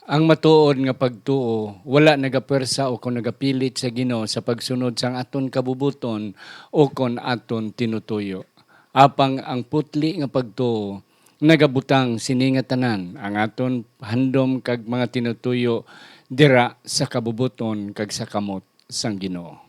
Ang matuod nga pagtuo, wala nagapwersa o kung nagapilit sa Ginoo sa pagsunod sang aton kabubuton o kon aton tinutuyo. Apang ang putli nga pagtuo, nagabutang sininga tanan ang aton handom kag mga tinutuyo dira sa kabubuton kag sa kamot sang Ginoo.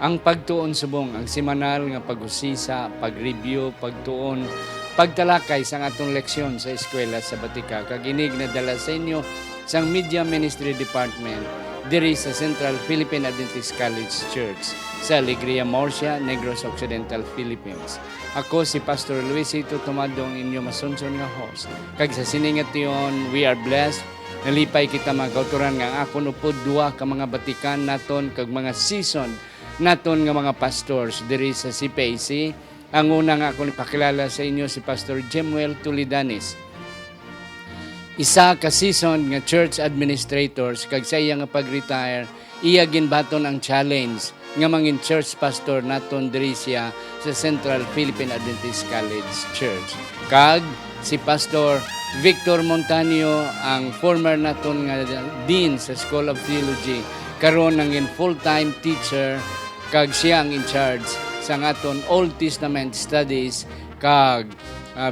Ang pagtuon subong, ang semanal nga pag-usisa, pag-review, pagtuon, pagtalakay sa atong leksyon sa eskwela sa Batika, kaginig na dala sa inyo sang Media Ministry Department diri sa Central Philippine Adventist College Church sa Alegria, Murcia, Negros Occidental, Philippines. Ako si Pastor Luisito Tomado, ang inyo masunson nga host. Kag sa siningat yon, we are blessed. Nalipay kita mga kauturan nga akon upod duwa ka mga batikan naton kag mga season naton nga mga pastors diri sa CPAC. Ang una nga akong ipakilala sa inyo si Pastor Jemuel Tulidanis. Isa ka season nga church administrators kag sa iya nga pag-retire, iya ginbaton ang challenge nga mangin church pastor naton diri siya sa Central Philippine Adventist College Church. Kag si Pastor Victor Montanio, ang former naton nga dean sa School of Theology, karon nangin full-time teacher kag siya ang in charge sa aton Old Testament studies kag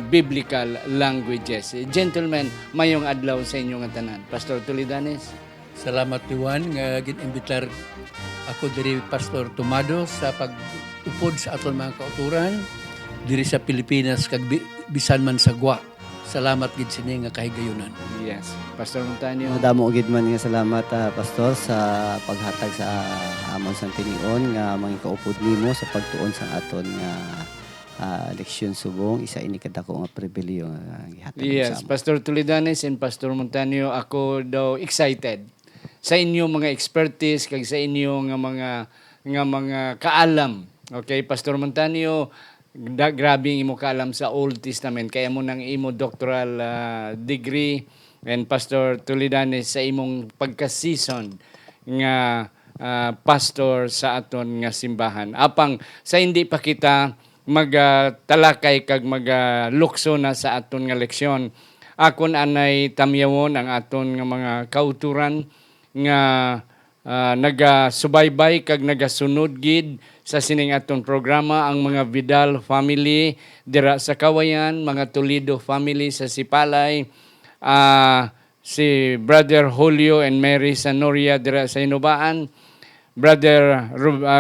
biblical languages. Gentlemen, mayong adlaw sa inyo nga tanan. Pastor Tulidanes. Salamat Juan nga gin-imbitar ako diri Pastor Tomado sa pag-upod sa aton mga kauturan diri sa Pilipinas kag bisan man sa Gwa. Salamat gid sini nga kahigayunan. Yes. Pastor Montanio. Madamo gid man nga salamat pastor sa paghatag sa amon sang tinion nga mga kaupod nimo sa pagtuon sang aton nga leksyon subong. Isa ini kadako nga pribilehyo nga gihatag Yes, sa amon. Pastor Tulidanes and Pastor Montanio, ako daw excited sa inyo mga expertise kag sa inyo nga mga kaalam. Okay, Pastor Montanio, grabe imo kaalam sa Old Testament kaya mo nang imo doctoral degree, and Pastor Tulidanes sa imong pagka-season nga pastor sa aton nga simbahan. Apang sa hindi pa kita magtalakay kag maglukso na sa aton nga leksyon, akon anay tamyawon ang aton nga mga kauturan nga nagasubaybay kag nagasunod gid sa sining aton programa, ang mga Vidal family dira sa Kawayan, mga Toledo family sa Sipalay, si Brother Julio and Mary Sanoria dira sa Inubaan, Brother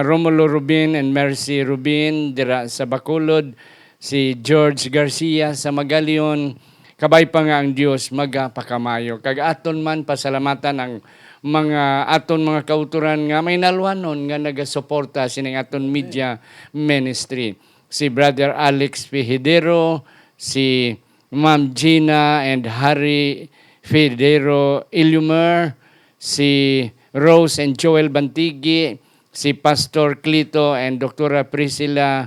Romulo Rubin and Mercy Rubin dira sa Bacolod, si George Garcia sa Magalion. Kabay pa nga ang Dios magapakamayo. Kag aton man pasalamatan ang mga aton mga kauturan nga may nalwanon nga nagasuporta sining aton media ministry. Si Brother Alex Fijidero, si Ma'am Gina and Harry Fidero Ilumer, si Rose and Joel Bantigi, si Pastor Clito and Dr. Priscilla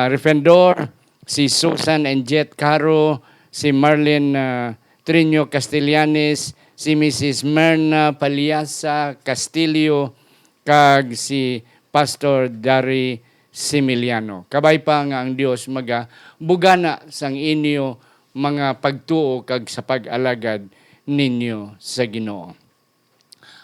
Refendor, si Susan and Jet Caro, si Marlene Trino Castellanes, si Mrs. Merna Paliasa Castillo, kag si Pastor Dari Similiano. Kabay pa nga ang Dios magabugana sang inyo mga pagtuo kag sa pag-alagad ninyo sa Ginoo.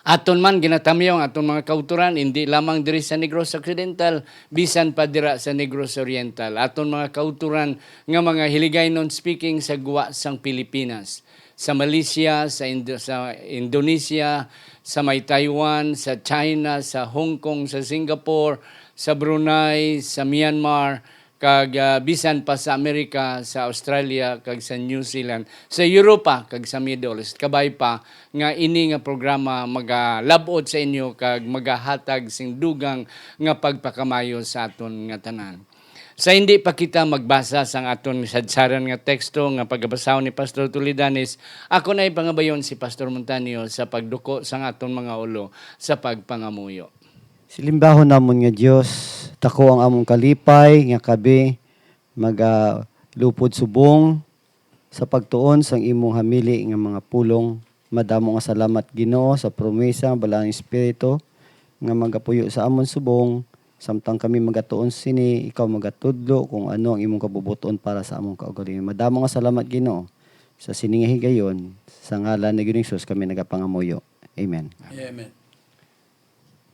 Aton man ginatamyaw ang aton mga kauturan, hindi lamang diri sa Negros Occidental, bisan pa dira sa Negros Oriental. Aton mga kauturan nga mga Hiligaynon speaking sa guwa sang Pilipinas, sa Malaysia, sa Indonesia, sa may Taiwan, sa China, sa Hong Kong, sa Singapore, sa Brunei, sa Myanmar, kag bisan pa sa Amerika, sa Australia, kag sa New Zealand, sa Europa, kag sa Middle East. Kabay pa nga ini nga programa magalabot sa inyo kag magahatag sing dugang nga pagpakamayo sa aton nga tanan. Sa hindi pa kita magbasa sa aton sadsaran nga teksto nga pagbasahon ni Pastor Tulidanis, ako na ipangabayon si Pastor Montanio sa pagduko sa aton mga ulo sa pagpangamuyo. Silimbahon namon nga Dios, tako ang among kalipay nga kabi lupod subong sa pagtuon sang imong hamili nga mga pulong. Madamo nga salamat Ginoo sa promesa balang espiritu nga magapuyo sa amon subong. Samtang kami magatuon sini, ikaw magatudlo kung ano ang imong kabubuton para sa among kaugalingon. Madamo nga salamat Ginoo sa sini nga higayon, sa ngalan ni Ginoong Hesus kami nagapangamuyo. Amen. Amen.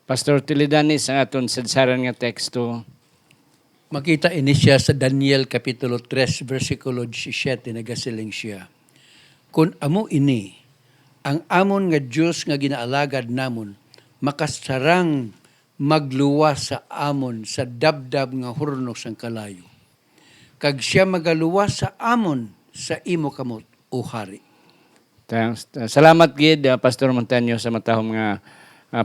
Pastor Tulidanis ang aton sadsaran nga teksto. Makita ini siya sa Daniel Kapitulo 3, versikulo 17, nagasiling siya. Kung amo ini, ang amon nga Diyos nga ginaalagad namon, makasarang magluwas sa amon sa dabdab nga hurnos ang kalayo. Kag siya magaluwas sa amon sa imo kamot, o hari. Salamat gid Pastor Montanio sa matahom nga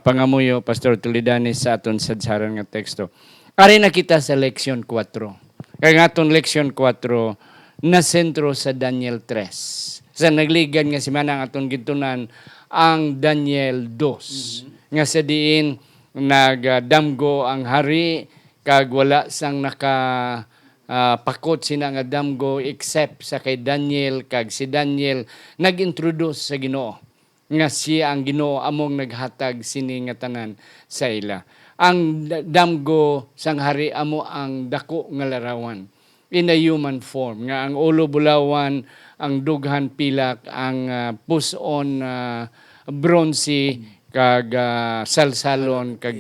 pangamuyo Pastor Tulidanis sa aton sadsaran nga teksto. Ari na kita sa leksyon 4. Kaya nga aton leksyon 4 na sentro sa Daniel 3. Sa nagligad nga simana ang aton gitunan ang Daniel 2. Nga sa diin nagdamgo ang hari kag wala sang pakot sina nga damgo except sa kay Daniel kag si Daniel nag-introduce sa Ginoo nga siya ang Ginoo among naghatag sini nga tanan sa ila. Ang damgo sang hari amo ang dako nga larawan in a human form nga ang ulo bulawan, ang dughan pilak, ang puson bronze kag salsalon kag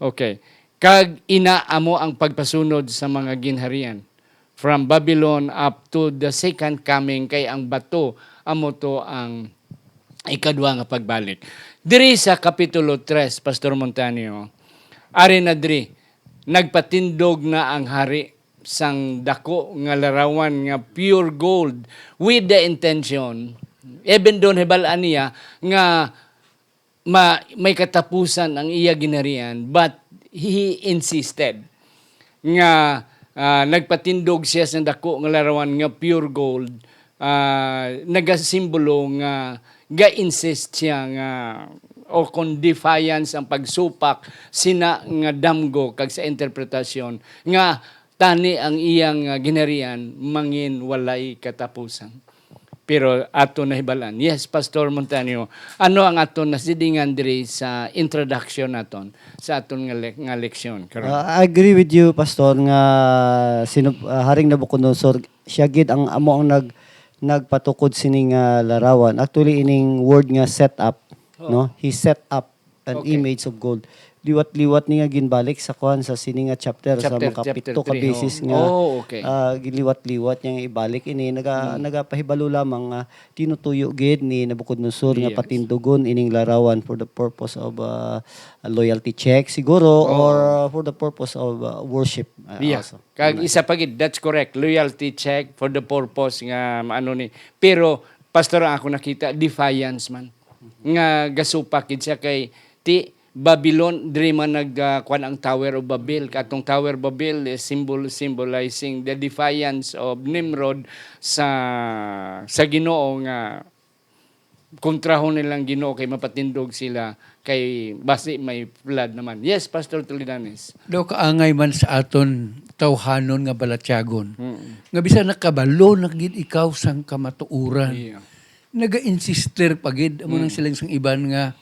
okay. Kag inaamo ang pagpasunod sa mga ginharian from Babylon up to the second coming kay ang bato amo to ang ikadwa nga pagbalik. Diri sa kapitulo 3 Pastor Montanio, ari na diri nagpatindog na ang hari sang dako nga larawan nga pure gold with the intention even doon hibalaan niya nga may katapusan ang iya ginarian, but he insisted nga nagpatindog siya sa dako nga larawan nga pure gold, nagasimbolo nga ga-insist siya nga o kung defiance ang pagsupak sina nga damgo kag sa interpretasyon nga tani ang iyang ginarian mangin walay katapusan. Pero ato nahibalan. Yes, Pastor Montanio, ano ang aton nasidingan diri sa introduction naton sa aton nga leksyon? I agree with you, Pastor, nga Haring Nabucodonosor, siya gid ang amo ang nagpatukod sining larawan. Actually, ining word nga set up, no? He set up an image of gold. Liwat-liwat niya ginbalik sa kuan sa sini nga chapter sa mga kapito ka basis nga giliwat-liwat niya ibalik ini nagapahibalo lamang nga tinutuyo gid ni Nabucodonosor nga patindugon ining larawan for the purpose of a loyalty check siguro or for the purpose of worship also. Kag isa pa gid, that's correct, loyalty check for the purpose nga ano ni, pero pastor ang ako nakita defiance man nga gasupak gid siya kay Babylon, diri man nagkuan ang Tower of Babel. Katong Tower of Babel is symbolizing the defiance of Nimrod sa Ginoo nga kontrahon nilang Ginoo kay mapatindog sila kay basi may flood naman. Yes, Pastor Tulidanis. Daw kaangay man sa aton tawhanon nga balatyagon. Nga bisan nakabalo na gid ikaw sang kamatuuran. Yeah. Naga-insister pagid amo nang silang sang iban nga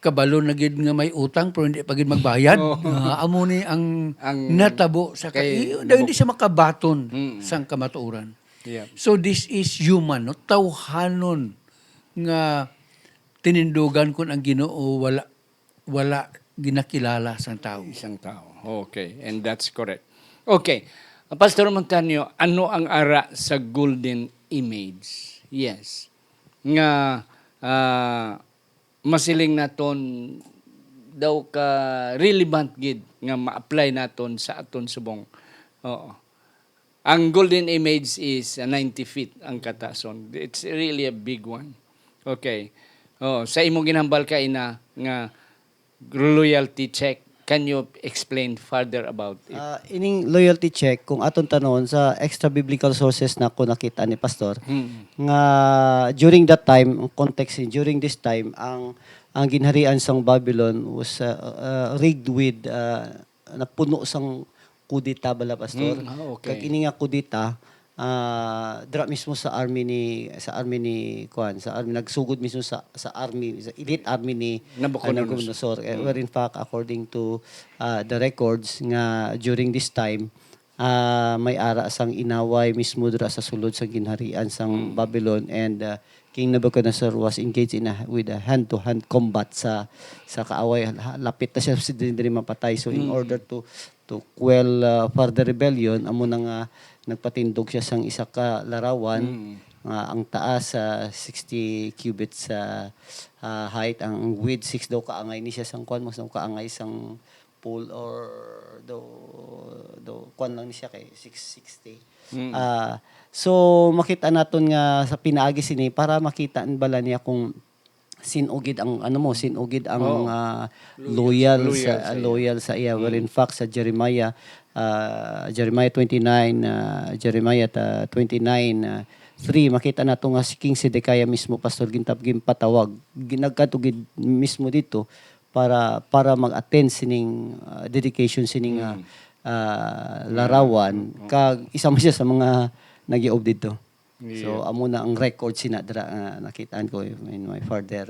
kabalo na gid nga may utang pero hindi pagid magbayad. Amo ni ang natabo sa hindi siya makabaton sang kamatuoran. Yeah. So this is human, no? Tawhanon nga tinindugan kun ang Ginoo wala ginakilala sang tao. Isang tao. Okay, and that's correct. Okay. Pastor Montanio, ano ang ara sa golden image? Yes. Nga masiling naton daw ka relevant gid nga ma-apply naton sa aton subong. Oo. Ang golden image is 90 feet ang katason. It's really a big one. Okay. Sa imong ginhambal ka ina nga loyalty check can you explain further about it? Ining loyalty check, kung aton tanon sa extra biblical sources na ko nakita ni Pastor, nga during that time, ang context during this time, ang ginharian sang Babylon was rigged with napuno sang kudita bala Pastor. Okay. Kag ini nga kudita, dra mismo sa army ni nagsugod mismo sa army, sa elite army ni Nabucodonosor. Where in fact, according to the records nga during this time, may ara sang inaway mismo dira sa sulod sa ginharian sang Babylon, and King Nebuchadnezzar was engaged with a hand-to-hand combat sa kaaway. Lapit na siya si diri mapatay. So in order to quell further rebellion, amo na nga nagpatindog siya sang isa ka larawan. Ang taas 60 cubits sa height, ang width 6 daw kaangay ni siya sang kwan mo sang kaangay sang pool, or do kwan lang ni siya kay 660. So makita naton nga sa pinaagi sini para makita bala niya kung sinugid ang loyal sa iya. Where in fact sa Jeremiah 29 3 makita nato nga si King Zedekiah mismo Pastor ginpatawag ginagkatugid mismo dito para mag-attend sining dedication sining larawan, kag isa man siya sa mga nag-iob dito. So amo na ang record sinadra nakitaan ko in my further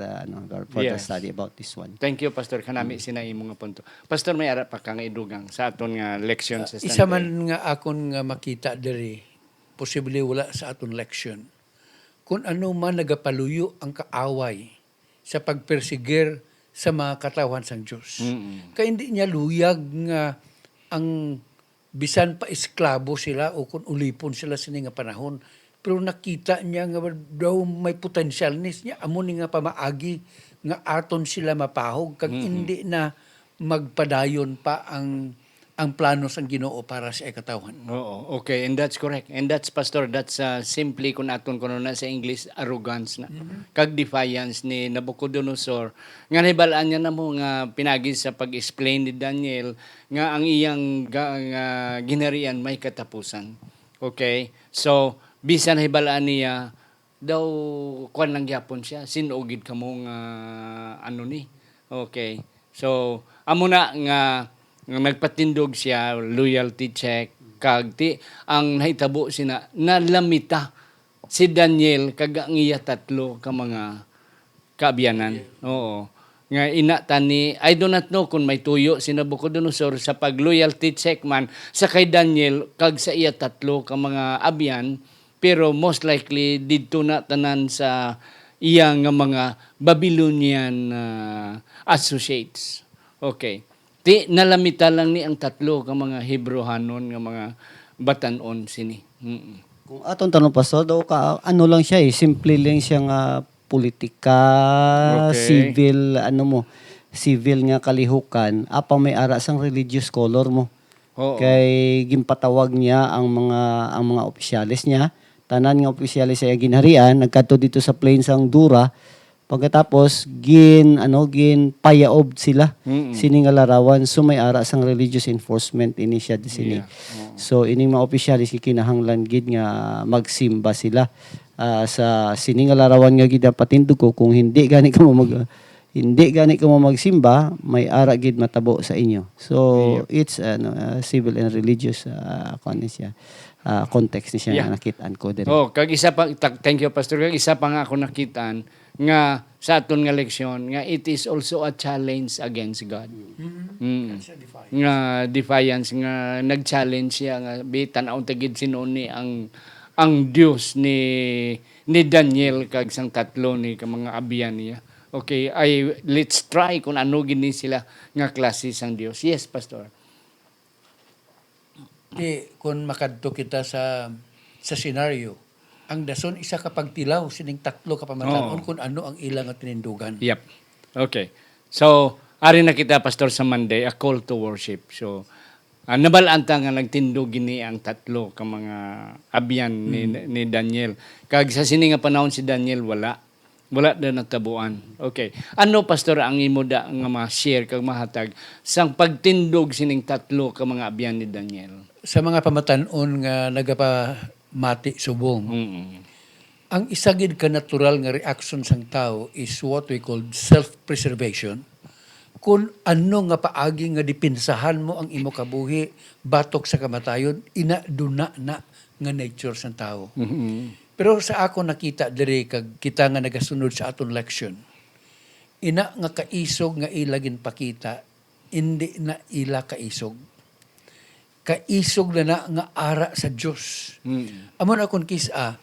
study about this one. Thank you, Pastor. Kanami sinay mga punto. Pastor, may ara pa kang idugang sa aton nga leksyon sa Isa man nga akon nga makita diri, posible wala sa aton leksyon. Kung ano man nagapaluyo ang kaaway sa pagpersigir sa mga katawan sang Diyos. Kaya hindi niya luyag nga ang bisan pa esklabo sila o kung ulipon sila sa nga panahon, pero nakita niya nga daw may potensyal niya, amo ni nga pamaagi nga aton sila mapahog, kag hindi na magpadayon pa ang plano sang Ginoo para sa katawan. Oo, okay, and that's correct. And that's, Pastor, that's simply kung aton kuno na sa English, arrogance na. Kag defiance ni Nabucodonosor. Nga nahibalaan niya na mo nga pinagi sa pag-explain ni Daniel nga ang iyang ginarian may katapusan. Okay? So, bisan nahibalaan niya, daw kuan lang gyapon siya, sinugid ka mo nga ano ni. Okay. So, amo na nga nagpatindog siya, loyalty check, kagti ang nahitabo sina nalamita si Daniel kag ang iya tatlo ka mga kaabyanan. Oo. Nga inatani, I do not know kung may tuyo si Nabucodonosor sa pag-loyalty check man sa kay Daniel kag sa iya tatlo ka mga abyan, pero most likely didto na tanan sa iya nga mga Babylonian associates. Okay. Ti nalamita lang ni ang tatlo ka mga Hebrehanon nga mga batanon sini. Kung aton tanong Pastor, daw ka ano lang siya simple lang siya nga politika, civil civil nga kalihukan, apa may ara sang religious color mo. Oo. Kay gimpatawag niya ang mga opisyalis niya, tanan nga opisyalis sa ginharian nagkadto dito sa plains sang Dura. Pagkatapos gin payaob sila sini nga larawan, so may ara sang religious enforcement ini siya sini. So ining mga opisyalis kinahanglan gid nga magsimba sila sa sini nga larawan nga gid patindog ko, kung hindi gani ka mo magsimba, may ara gid matabo sa inyo. So it's civil and religious context ni siya nga nakitaan ko diri. Oh, kag isa pa, thank you Pastor, kag isa pa nga ako nakitaan nga sa aton nga leksyon nga it is also a challenge against God. Nga defiance nga nag-challenge siya nga bitan aon tagid sinoni ang Dios ni Daniel kag sang tatlo ni ka mga abyan niya. Okay, let's try kung ano gini sila nga klase sang Dios. Yes, Pastor. Kung makadto kita sa senaryo, ang dason isa ka pagtilaw sining tatlo ka pamatanon kung ano ang ilang at tinindugan. Yep. Okay. So, ari na kita Pastor sa Monday, a call to worship. So, nabalaan ta nga nagtindog gini ang tatlo ka mga abyan ni Daniel. Kag sa sini nga panahon si Daniel wala. Wala na natabuan. Okay. Ano, pastor, ang imo da nga ma-share kag mahatag sang pagtindog sining tatlo ka mga abyan ni Daniel? Sa mga pamatanon nga nagapamati subong, ang isagid ka natural nga reaction sang tao is what we call self-preservation. Kung ano nga paagi nga dipinsahan mo ang imo kabuhi batok sa kamatayon, ina duna na nga nature sang tao. Pero sa ako nakita diri kag kita nga nagasunod sa aton leksyon, ina nga kaisog nga ilagin pakita, hindi na ila kaisog. Kaisog na nga ara sa Dios. Amon akong kisa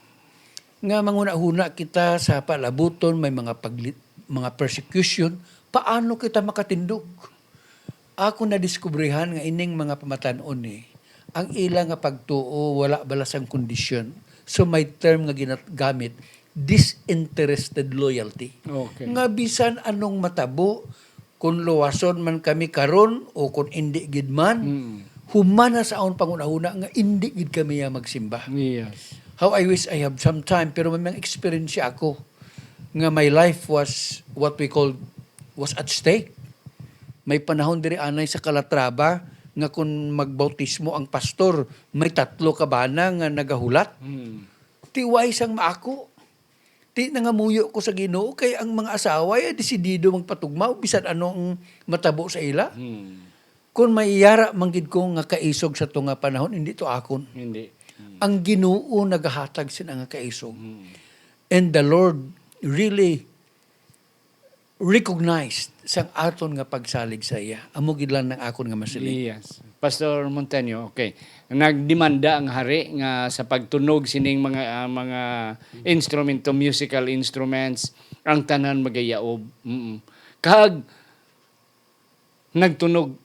nga manguna-huna kita sa palabuton, may mga persecution, paano kita makatindog? Ako na diskubrihan nga ining mga pamatanon ang ila nga pagtuo wala balasang kondisyon. So may term nga ginagamit, disinterested loyalty. Okay. Nga bisan anong matabo, kung luwason man kami karon o kung hindi gid man, humana sa aon panguna-una nga hindi gid kami magsimba. Yes. How I wish I have some time, pero may mga experience ako nga my life was what we call was at stake. May panahon diri anay sa Calatrava nga kung magbautismo ang pastor, may 3 ka bana nga nagahulat. Tiway sang maako. Ti nangamuyo ko sa Ginoo kay ang mga asawa ay desidido magpatugma bisan anong matabo sa ila. Kung maiyara manggid ko nga kaisog sa tunga panahon, hindi to akon. Hindi. Ang Ginoo nagahatag sina nga kaisog. And the Lord really recognized sang aton nga pagsalig sa iya. Amo gid lang ng akon nga masilig. Yes. Pastor Montaño, okay. Nagdemanda ang hari nga sa pagtunog sining mga instrumento, musical instruments, ang tanan magayaob. Kag nagtunog,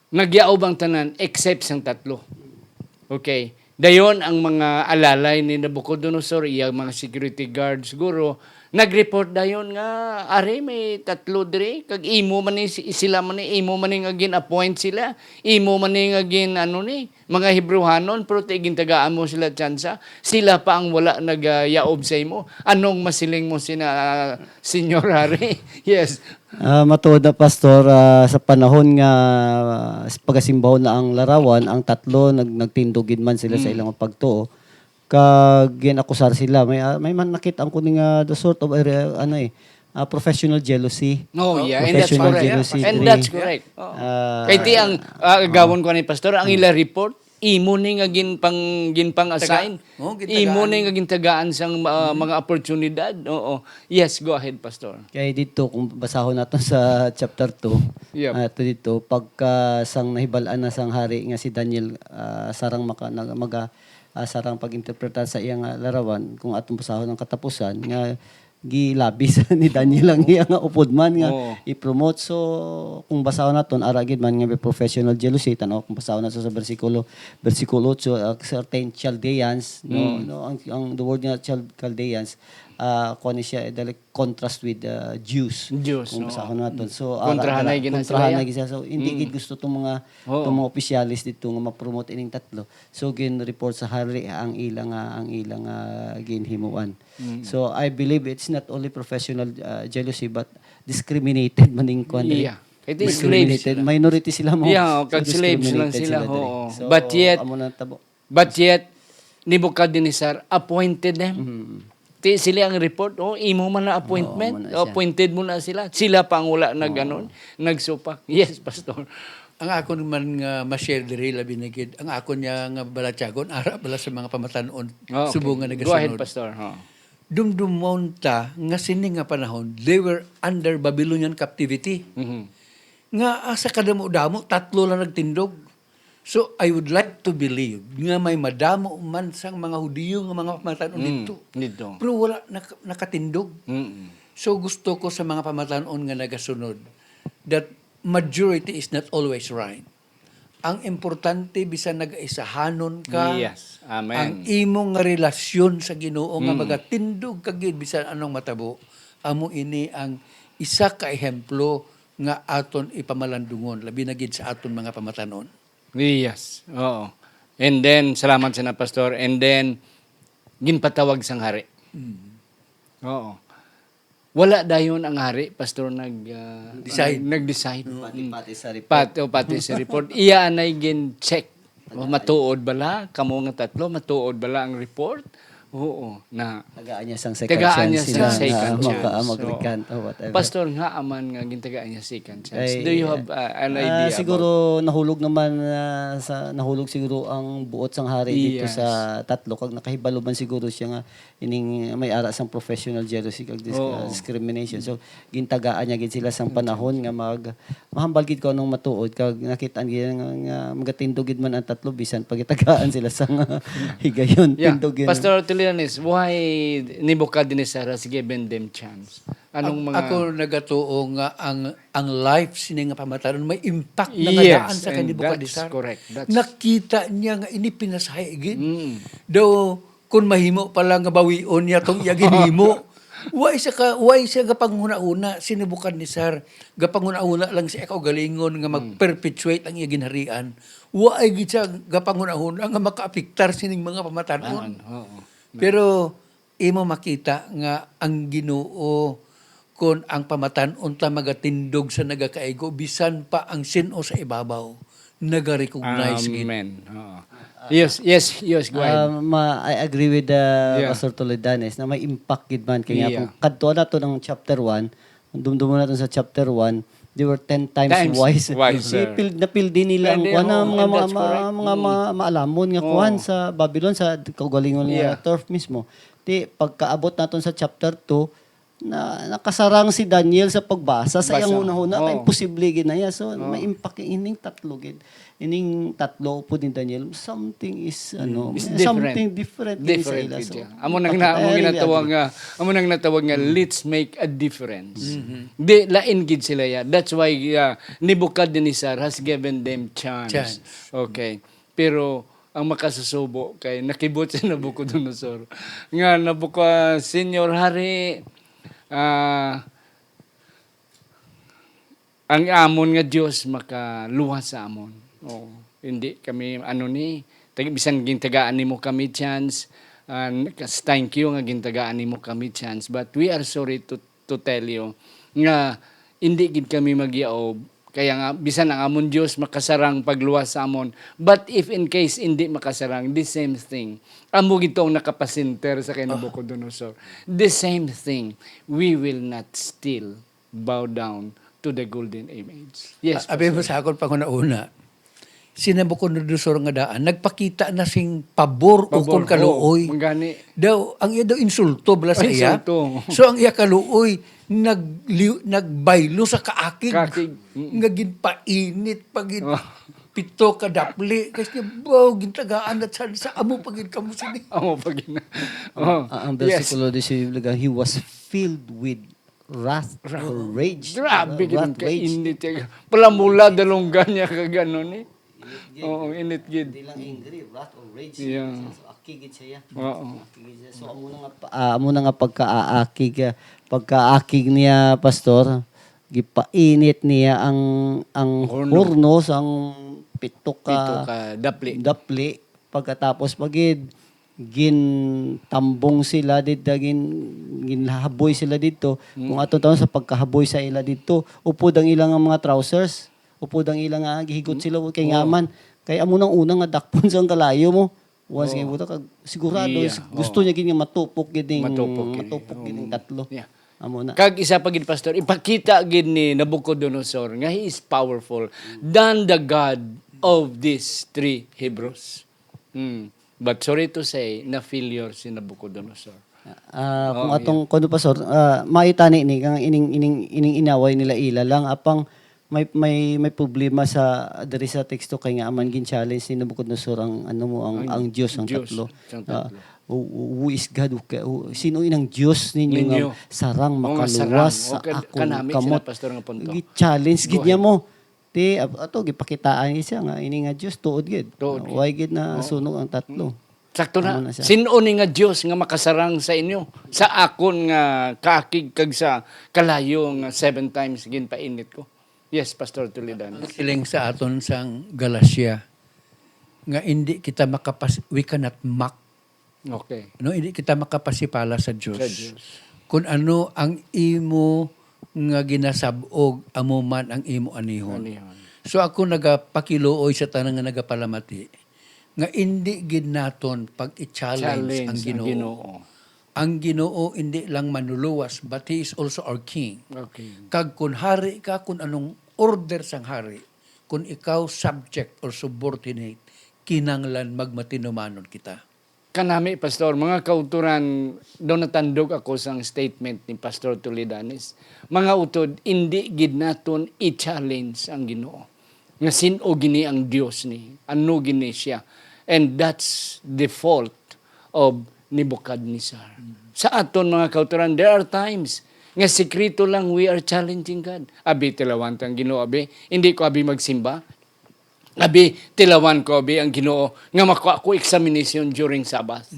nagyaob ang tanan except sang tatlo. Okay. Dayon ang mga alalay ni Nabucodonosor, iyang mga security guard siguro, nag-report dayon nga are may 3 diri kag imo man ni sila man ni imo man ni nga gin-appoint sila, imo man ni nga gin mga Hebrewanon pero tigin tagaan mo sila tsansa, sila pa ang wala nagayaob sa imo. Anong masiling mo sina Senyor Hari? Yes. Matuod na pastor, sa panahon nga pagasimbaw na ang larawan, ang tatlo nagtindugin man sila sa ilang pagtuo. Kag ginakusar sila, may man nakita ang kuning the sort of professional jealousy. Oh, yeah, and that's Professional correct. jealousy. And that's correct. Kay ti ang gawon ko ni pastor, ang ila report imo ni nga ginpang-assign. Imo ni nga gintagaan sang mga oportunidad. Oo. Yes, go ahead, pastor. Kaya dito, kung basahon natin sa chapter 2, Yep. dito, pagka sang nahibalaan na sang hari nga si Daniel, sarang sarang pag-interpretar sa iyang larawan, kung atong basahon ng katapusan, nga gilabis ni Daniel ang iyang upod man nga i-promote. So kung basahon naton aragid man nga may professional jealousy, tanaw kung basahon nato sa versikulo 8, certain Chaldeans, ang the word nga Chaldeans, kuan siya direct contrast with Jews. Kung basahon naton. So kontrahanay gina sila. So hindi gid gusto tong mga opisyalis dito nga ma-promote ining tatlo. So gin-report sa hari ang ilang ginhimuan. So I believe it's not only professional jealousy but discriminated maning kuan. Yeah. It is slaves. Minority sila mo. Yeah, kag slaves lang sila. Oo. But yet Nebuchadnezzar appointed them. Ti sila ang report, imo man na appointment, appointed mo na sila. Sila pa ang wala nagsupak. Yes, pastor. Ang ako naman nga ma-share diri labi na gid, ang ako niya nga balatyagon ara bala sa mga pamatanon subong nga nagasunod. Go ahead, pastor. Dumdumon ta nga sini nga panahon, they were under Babylonian captivity. Nga sa kadamo-damo 3 lang nagtindog. So I would like to believe nga may madamo man sang mga Hudiyo nga mga pamatanon dito. Pero wala nakatindog. So gusto ko sa mga pamatanon nga nagasunod that majority is not always right. Ang importante bisan nag-isahanon ka. Yes. Amen. Ang imong nga relasyon sa Ginoo nga magatindog kagid bisan anong matabo. Amo ini ang isa ka ehemplo nga aton ipamalandungon labi na gid sa aton mga pamatanon. Yes. Oo. And then, salamat sa na pastor. And then, ginpatawag sang hari. Oo. wala dayon ang hari, pastor Decide. nag-decide. Pati sa report. Pati sa report. Iya anay gin check. Matuod bala kamo nga tatlo, matuod bala ang report. Oo, na Tagaan niya sang second tagaan niya chance sa sila second nga chance. mag-recant or whatever. Pastor nga aman nga gintagaan niya second chance. Ay, Do you have an idea about? siguro nahulog naman nahulog siguro ang buot sang hari dito Yes. sa tatlo kag nakahibalo man siguro siya nga ining may ara sang professional jealousy kag discrimination. So gintagaan niya gid sila sang panahon nga mahambal gid ko anong matuod kag nakita-an gid nga magatindog gid man ang tatlo bisan pagitagaan sila sang higayon Yeah. tindog gid. Pastor Tilianis, why Nebuchadnezzar has given them chance? Anong mga... Ako nagatuo nga ang life sini nga pamatanon may impact na Yes, kadaan sa and kanibukadisar. that's correct. Nakita niya nga ini pinasahay gid. Mm. Daw kun mahimo pala nga bawion niya tong iya ginhimo. Why siya gapanguna-una sinibukan ni Sar. Gapanguna-una lang siya ikaw galingon nga mag-perpetuate ang iya ginharian. Why gid siya gapanguna-una nga makaapektar sining mga pamatanon. Oo. Pero imo makita nga ang Ginoo kon ang pamatan-on ta magatindog sa nagakaigo bisan pa ang sino sa ibabaw naga-recognize gid. Amen. Oo. Yes, go ahead. I agree with Yeah. Pastor Toledanes na may impact gid man kaya Yeah. kung kadto na to ng chapter 1, dumdumo na to sa chapter 1, they were 10 times wiser. wiser. Napil din nila ang Pwede, kuan na oo, mga and that's correct. maalamon nga kuan sa Babylon sa kaugalingon Yeah. nga turf mismo. Di pagkaabot naton sa chapter 2 na nakasarang si Daniel sa pagbasa sa iyang una-una Oo. imposible gid na ya. So may impact ining tatlo gid. Ining tatlo po ni Daniel something is It's something different gid sa Different ila. gid So, siya. Amo nang natawag nga let's make a difference. Di lain gid sila ya. That's why Nebuchadnezzar has given them chance. Okay. Pero ang makasusubo kay nakibot si Nabucodonosor. Nga Senior Hari, ang amon nga Dios makaluwas sa amon. Oh, hindi kami bisan gintagaan nimo kami chance. Thank you nga gintagaan nimo kami chance, but we are sorry to tell you nga hindi gid kami magyaob. Kaya nga, bisan ang amon Diyos makasarang pagluwas sa amon. But if in case hindi makasarang, the same thing. Amo gitong nakapasinter sa kay Nabucodonosor. The same thing. We will not still bow down to the golden image. Yes, Abi mo sa akon panguna-una. Si Nabucodonosor nga daan nagpakita na sing pabor ukon kaluoy. Mangani. Daw ang iya daw insulto bala sa iya. Insulto. So ang iya kaluoy nagbaylo sa kaakig. Nga ginpainit pagin pito ka dapli kasi gintagaan at sa amo pagin kamo sini. Amo pagina. ang versikulo di si Biblia, he was filled with wrath or rage. Grabe Wrath, gid ka init. Pala mula dalunggan niya kaganon eh. Oo, init gid. Hindi lang angry, wrath or rage. Yeah. So akigid siya. Oo. Akigid siya. So amo na nga pagkaakig niya pastor, gipainit niya ang horno sang pito Pito ka ka dapli. dapli pagkatapos pagid gintambong sila dito ginhaboy sila dito kung ato taon sa pagkahaboy sa ila dito upod ang ilang mga trousers upod ang ilang gihigot sila kay ngaman kay amo nang unang nga dakpon sa kalayo mo once nga buta kag sigurado Yeah. gusto niya gid nga matupok giding Matupok giding tatlo Yeah. amo na Kag isa pa gid pastor, ipakita gid ni Nabucodonosor nga he is powerful than the God of these three Hebrews. But sorry to say, na failure si Nabucodonosor. kung atong kuno pastor maitani ni kang ining inaway nila ila lang apang may problema sa diri sa teksto kay nga aman gin challenge ni Nabucodonosor ang Dios ang Diyos, tatlo. ang tatlo. Who is God? Sino inang Diyos ninyo Ninyo. nga sarang Oo, nga, makaluwas sa sarang. akong Kanami kamot. sila, pastor, nga punto. Challenge gid niya mo. Ti ato gipakitaan siya nga ini nga Dios tuod gid. Tuod gid. Why gid na sunog ang tatlo. Sakto na. Amo na siya. Sino ni nga Dios nga makasarang sa inyo? Sa akon nga kaakig kag sa kalayo nga 7 times ginpainit ko. Yes, Pastor Toledano. Siling sa aton sang Galacia nga hindi kita we cannot mock Okay. no hindi kita makapasipala sa Dios. Sa Diyos. kung ano ang imo nga ginasabog, amo man ang imo anihon. Ano yun? So ako nagapakiluoy sa tanang nga nagapalamati nga hindi gid naton pag i-challenge ang Ginoo. Ang Ginoo hindi lang manuluwas but He is also our King. Okay. Kag kun hari ka, kun anong order sang hari, kun ikaw subject or subordinate, kinanglan magmatinumanon kita. Kanami, Pastor, mga kauturan, doon natandog ako sa statement ni Pastor Toledanes. Mga utod, hindi gid naton i-challenge ang Ginoo. Nga sino gini ang Dios ni, ano gini siya. And that's the fault of Nebuchadnezzar. Sa aton mga kauturan, there are times nga sekreto lang we are challenging God. Abi, tilawan tang Ginoo, abi. Hindi ko abi magsimba. Abi, tilawan ko, abi, ang Ginoo, nga makuha ko examination during Sabbath.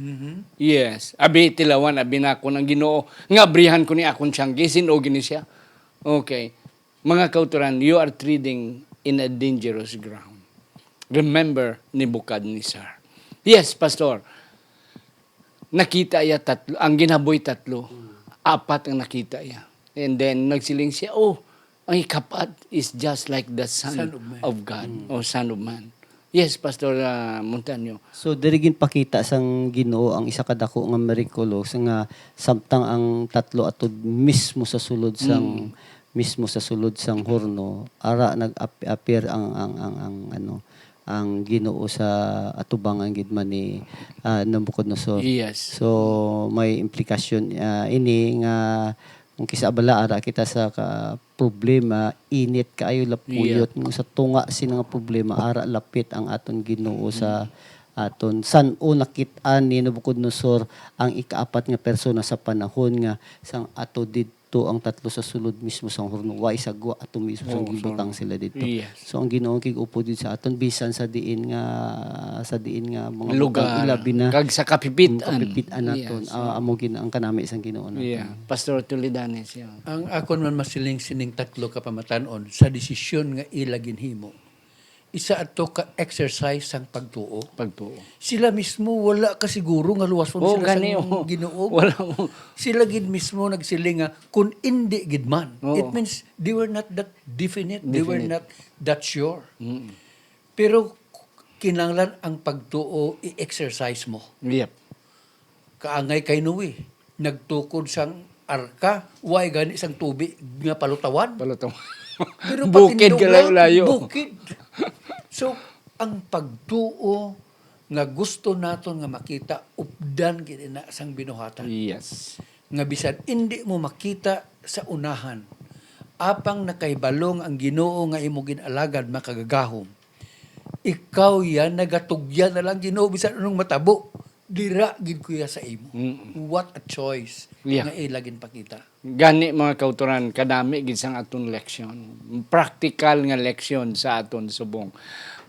Yes. Abi, tilawan, abi na ako ng Ginoo, nga abrihan ko ni akong siyanggi, sinogin ni siya. Okay. Mga kauturan, you are treading in a dangerous ground. Remember Nebuchadnezzar. Yes, Pastor. Nakita niya tatlo, ang ginaboy tatlo, apat ang nakita niya. And then, nagsiling siya, ang ikapat is just like the Son of God or Son of Man. Yes, Pastor Montaño. So dirigin pakita sang Ginoo ang isa ka dako nga mirakulo nga samtang ang tatlo atod mismo sa sulod sang horno ara nag-appear ang Ginoo sa atubangan gid man ni Nabucodonosor. Yes. So may implikasyon ini nga kung kisa abala ara kita sa problema init kaayo lapuyot sa tunga sina nga problema ara lapit ang aton Ginoo sa aton san-o nakit-an ni Nabucodonosor ang ikaapat nga persona sa panahon nga sang ato didto ang tatlo sa sulod mismo sang horno wa isagwa ato mismo sang gibutang sila didto. Yes. So ang Ginoo kig-upo did sa aton bisan sa diin nga mga Lugar. ilabi na Kag sa kapipitan. kapipitan naton Yes. amo ang kanami sang Ginoo naton. Yeah. Pastor Toledanes. Yeah. Ang akon man masiling sining tatlo ka pamatanon sa desisyon nga ila ginhimo. Isa ato ka exercise sang pagtuo. Pagtuo. Sila mismo wala ka siguro nga luwas mo sila gani, sang Ginoo. Wala mo. Sila gid mismo nagsiling nga kun indi gid man. Oo. It means they were not that definite. They were not that sure. Mm. Pero kinanglan ang pagtuo i-exercise mo. Yep. Kaangay kay Noe, nagtukod sang arka, way gani sang tubig nga palutawan. Palutong. Pero Bukid patindog ka lang, layo. Bukid. So, ang pagtuo nga gusto naton nga makita updan gid na sang binuhatan. Yes. Nga bisan hindi mo makita sa unahan. Apang nakaibalong ang Ginoo nga imo ginalagad makagagahom. Ikaw yan nagatugyan na lang Ginoo bisan anong matabo. Dira gid kuya sa imo. What a choice Yeah. nga ilagin pakita. Gani mga kauturan, kadami gid sang aton leksyon. Practical nga leksyon sa aton subong.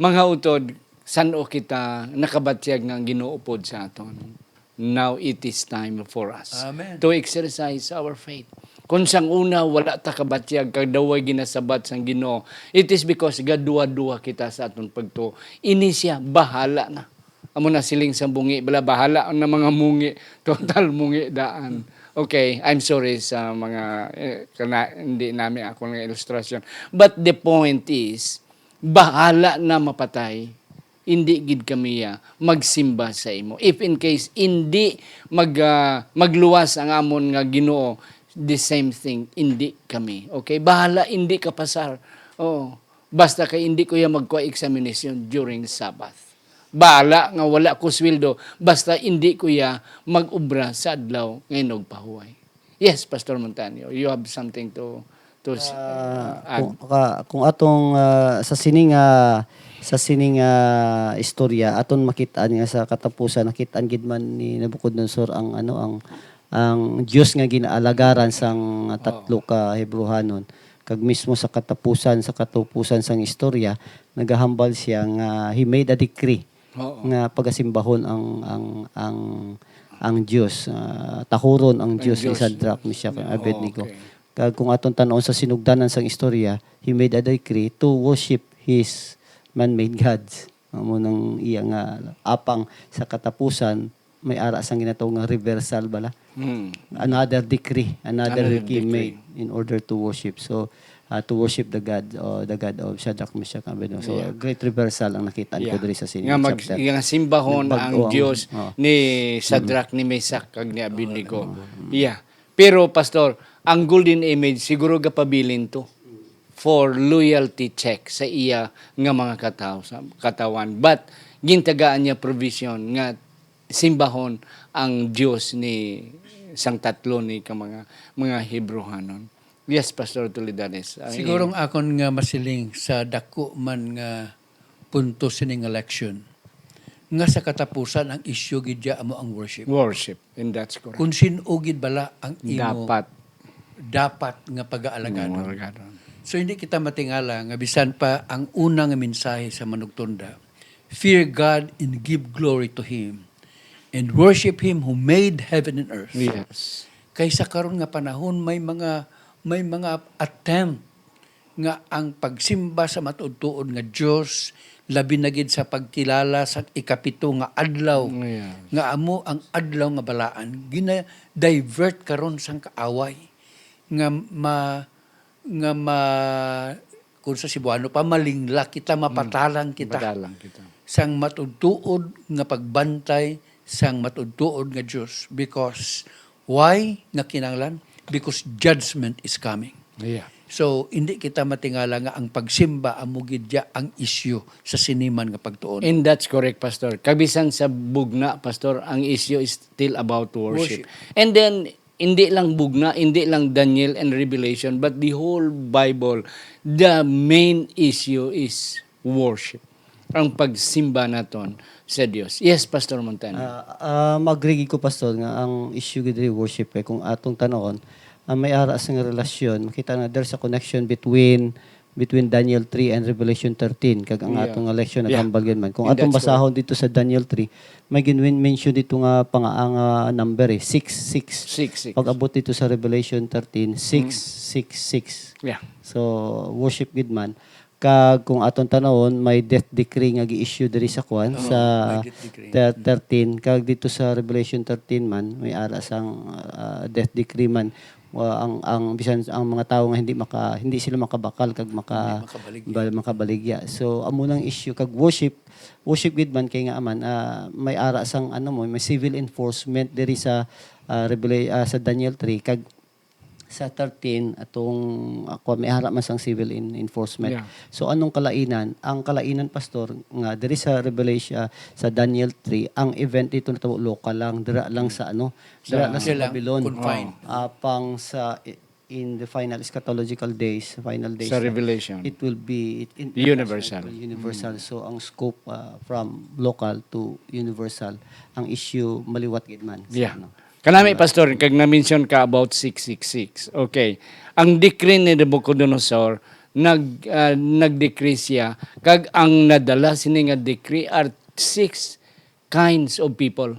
Mga utod, san-o kita nakabatyag nga Ginoo pod sa aton. Now it is time for us Amen. to exercise our faith. Kung sang una wala ta kabatyag kag daway ginasabat sang Ginoo, it is because gadua-dua kita sa aton pagtuo. Ini siya bahala na. Amo na siling sa bungi, bala bahala na mga mungi, total mungi daan. Okay, I'm sorry sa mga hindi namin ako ng ilustrasyon. But the point is, bahala na mapatay, hindi gid kami magsimba sa imo. If in case hindi magluwas ang amon nga Ginoo, the same thing, hindi kami. Okay, bahala hindi ka pasar. Oh, basta kay hindi ko magkuha examination during Sabbath. Bala nga wala ko sweldo basta hindi ko mag-ubra sa adlaw ngayon pahuway. Yes, Pastor Montaño, you have something to add. Kung atong sa sining istorya aton makitaan nga sa katapusan nakitaan gid man ni Nabucodonosor ang Dios nga ginaalagaran sang tatlo ka Hebrehanon. Kag mismo sa katapusan sang istorya nagahambal siya nga he made a decree nga pagasimbahon ang Dios, tahuron ang Dios ni Shadrach, Meshach, and Abednego. Okay. Kag kung aton tan-on sa sinugdanan sang istorya, he made a decree to worship his man-made gods. Amo nang iya nga apang sa katapusan may ara sang ginatawag nga reversal bala. Hmm. Another decree Another decree decree. made in order to worship. So to worship the God of Shadrach, Meshach, and Abednego. So great reversal ang nakita ko diri sa Nga chapter. nga simbahon Nagbag-o ang ang- Dios oo. ni Shadrach, ni Meshach, kag ni Abednego. Yeah. Pero pastor, ang golden image siguro gapabilin to for loyalty check sa iya nga mga katawan. But gintagaan niya provision nga simbahon ang Dios ni sang tatlo ni ka mga Hebrehanon. Yes, Pastor Toledanes. Sigurong akon nga masiling sa dako man nga punto sining election nga sa katapusan ang isyu gid dia amo ang worship. worship, and that's correct. Kung sinugid bala ang imo Dapat nga pag-aalagan. Maragaron. So hindi kita matingala nga bisan pa ang unang mensahe sa manugtunda. Fear God and give glory to Him and worship Him who made heaven and earth. Yes. Kaysa karon nga panahon may mga attempt nga ang pagsimba sa matuod-tuod nga Dios labi na gid sa pagkilala sa ikapito nga adlaw Yeah. nga amo ang adlaw nga balaan gina-divert karon sang kaaway nga kung sa Cebuano pa malingla kita mapatalang kita Padalang kita. sang matuod-tuod nga pagbantay sang matuod-tuod nga Dios because why nga kinahanglan because judgment is coming. Yeah. So hindi kita matingala nga ang pagsimba amo gid dia ang issue sa siniman nga pagtuon. And that's correct, Pastor. Kabisan sa bugna, Pastor, ang issue is still about worship. And then, hindi lang bugna, hindi lang Daniel and Revelation, but the whole Bible, the main issue is worship. Ang pagsimba naton sa Dios. Yes, Pastor Montano. Magrigi ko pastor nga ang issue gid worship kung atong tanawon may ara sa nga relasyon makita na there's a connection between Daniel 3 and Revelation 13 kag ang atong election nagambal man kung And atong that's basahon dito sa Daniel 3 may mention dito nga pangaang number 666 6. pag abot dito sa Revelation 13 666 Yeah. so worship gid man kag kung aton tanawon may death decree nga gi-issue diri sa kwan sa may death decree. 13 kag dito sa Revelation 13 man may ara sang death decree man ang bisan ang mga tawo nga hindi sila makabakal kag makabaligya so amo nang issue kag worship gid man kay nga aman may ara sang may civil enforcement diri sa sa Daniel 3 kag sa 13 atong ako may harap man sang civil enforcement. Yeah. So anong kalainan? Ang kalainan pastor nga diri sa Revelation sa Daniel 3 ang event dito natabo local lang dira lang sa dira lang sa Babylon. Confined. Pang sa in the final eschatological days, final days. Sa Revelation. It will be Universal. Universal. So ang scope from local to universal ang issue maliwat gid man. So, Yeah. Kanami, Pastor, kag na-mention ka about 666. Okay. Ang decree ni Nebuchadnezzar, nag-decree siya, kag ang nadala sini nga decree are 6 kinds of people.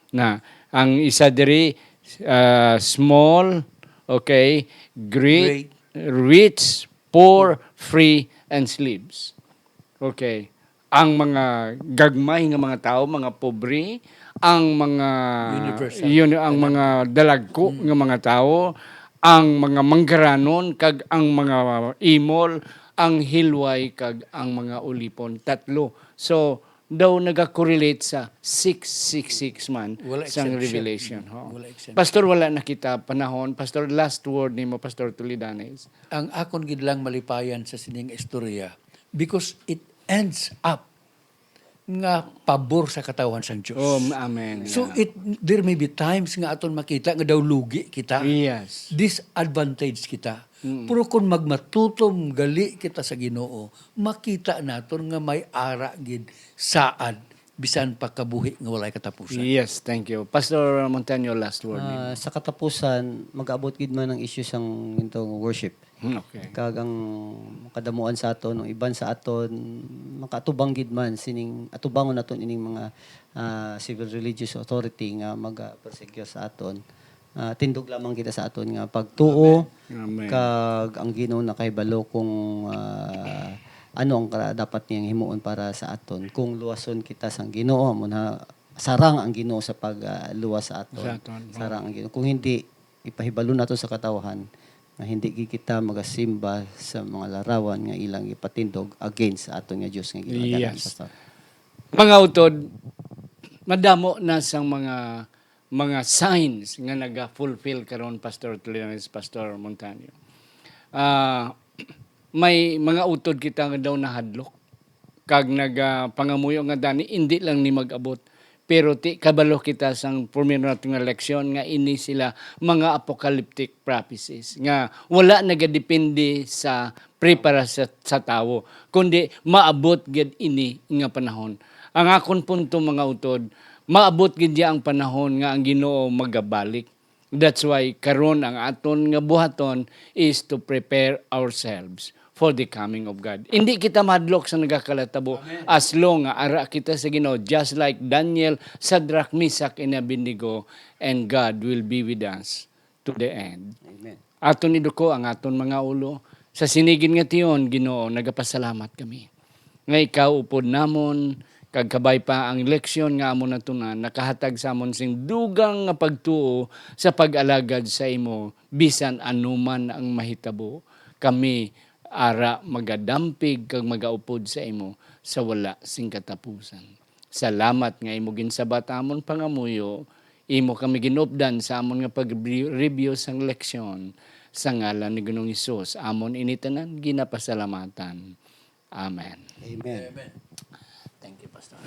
Na, ang isa diri, small, okay, great, rich, poor, free, and slaves. Okay. Ang mga gagmay nga mga tao, mga pobre, ang mga ang mga dalagko nga mga tao, ang mga manggaranon kag ang mga imol, ang hilway kag ang mga ulipon, tatlo. So daw naga-correlate sa 666 man Wala sa exception. Revelation. Wala exception. Pastor, wala nakita panahon. Pastor, last word nimo, Pastor Toledanes. Ang akon gid lang malipayan sa sining istorya because it ends up nga pabor sa katawan sang Dios. Oh, amen. So there may be times nga aton makita nga daw lugi kita. Yes. Disadvantage kita. Pero kung magmatutom gali kita sa Ginoo, makita naton nga may ara gid saad bisan pa kabuhi nga walay katapusan. Yes, thank you. Pastor Montaño, last word nimo. sa katapusan mag-abot gid man ang issue sang intong worship. Okay. Kag ang kadamuan sa aton, ang iban sa aton makatubang gid man sining atubangon naton ining mga civil religious authority nga mag-persecute sa aton. Tindog lamang kita sa aton nga pagtuo Amen. kag ang Ginoo nakahibalo kung ano ang dapat niyang himuon para sa aton kung luwason kita sang Ginoo mo na sarang ang Ginoo sa pagluwas sa aton. Sa aton, oo. Sarang ang Ginoo. Kung hindi ipahibalo nato sa katawahan nga hindi gid kita magasimba sa mga larawan nga ilang ipatindog against sa aton nga Dios nga ginagalan Yes. pastor. Mga utod, madamo na sang mga signs nga naga-fulfill karon Pastor Tulanes, Pastor Montaño. May mga utod kita nga daw nahadlok kag nagapangamuyo nga dani hindi lang ni mag-abot pero ti kabalo kita sang purmino nato nga leksyon nga ini sila mga apocalyptic prophecies nga wala nagadepende sa preparasyon sa tawo kundi maabot gid ini nga panahon. Ang akon punto mga utod, maabot gid ang panahon nga ang Ginoo magabalik. That's why karon ang aton nga buhaton is to prepare ourselves for the coming of God. Hindi kita madlok sa nagakalatabo as long nga ara kita sa Ginoo, just like Daniel, Shadrach, Meshach, and Abednego, and God will be with us to the end. Amen. Aton iduko ang aton mga ulo. Sa sinigin nga tiyon, Ginoo, nagapasalamat kami. Nga ikaw upod namon, kag kabay pa ang leksyon nga amon natunan, nakahatag sa amon sing dugang nga pagtuo sa pag-alagad sa imo, bisan anuman ang mahitabo. Kami ara magadampig kag magaupod sa imo sa wala sing katapusan. Salamat nga imo ginsabat amon pangamuyo, imo kami ginupdan sa amon nga pag-review sang leksyon sa ngalan ni Ginoong Hesus. Amon initanan ginapasalamatan. Amen. Amen. Amen. Thank you, Pastor.